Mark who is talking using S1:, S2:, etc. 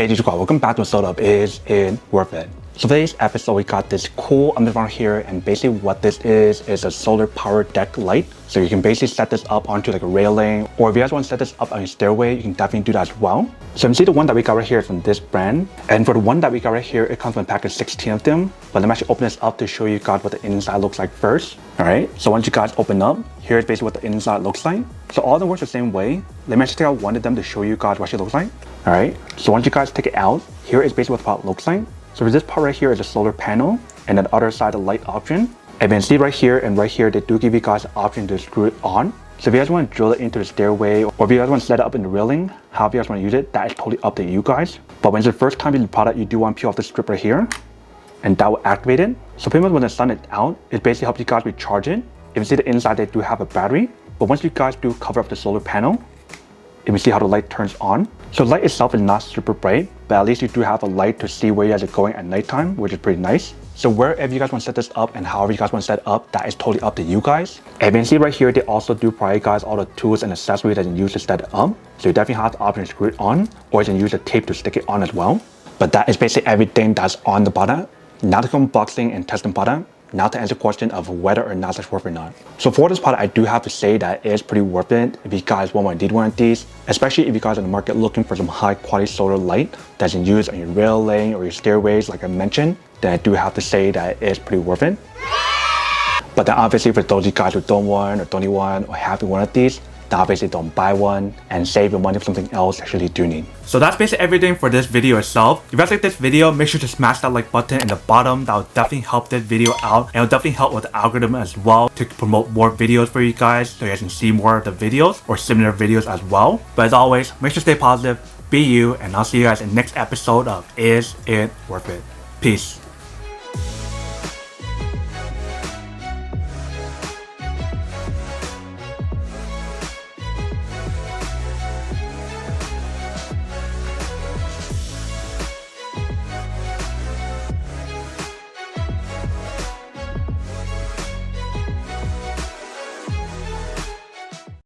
S1: Hey Joakim, welcome back to Startup. Is it worth it? So today's episode, we got this cool underground here, and basically what this is a solar power deck light. So you can basically set this up onto like a railing, or if you guys want to set this up on your stairway, you can definitely do that as well. So you can see the one that we got right here is from this brand, and for the one that we got right here, it comes with a pack of 16 of them. But let me actually open this up to show you guys what the inside looks like first. All right, so once you guys open up, here's basically what the inside looks like. So all of them works the same way. Let me actually take out one of them to show you guys what it looks like. All right, so once you guys take it out, here is basically what the part looks like. So for this part right here is a solar panel, and then the other side, the light option. And then see right here and right here, they do give you guys the option to screw it on. So if you guys want to drill it into the stairway, or if you guys want to set it up in the railing, however you guys want to use it, that is totally up to you guys. But when it's the first time using the product, you do want to peel off the strip right here, and that will activate it. So pretty much when the sun is out, it basically helps you guys recharge it. If you see the inside, they do have a battery. But once you guys do cover up the solar panel, you can see how the light turns on. So the light itself is not super bright, but at least you do have a light to see where you guys are going at nighttime, which is pretty nice. So wherever you guys want to set this up and however you guys want to set it up, that is totally up to you guys. And you can see right here, they also do provide you guys all the tools and accessories that you can use to set it up. So you definitely have the option to screw it on, or you can use a tape to stick it on as well. But that is basically everything that's on the product. Now to come unboxing and testing product. Now to answer the question of whether or not that's worth it or not. So for this product, I do have to say that it is pretty worth it if you guys want to need one of these, especially if you guys are in the market looking for some high quality solar light that you can use on your railing or your stairways like I mentioned, then I do have to say that it is pretty worth it. But then obviously for those of you guys who don't want or don't need one or have one of these, then obviously don't buy one and save your money for something else that you actually do need. So that's basically everything for this video itself. If you guys like this video, make sure to smash that like button in the bottom. That will definitely help this video out, and it'll definitely help with the algorithm as well to promote more videos for you guys so you guys can see more of the videos or similar videos as well. But as always, make sure to stay positive, be you, and I'll see you guys in the next episode of Is It Worth It? Peace.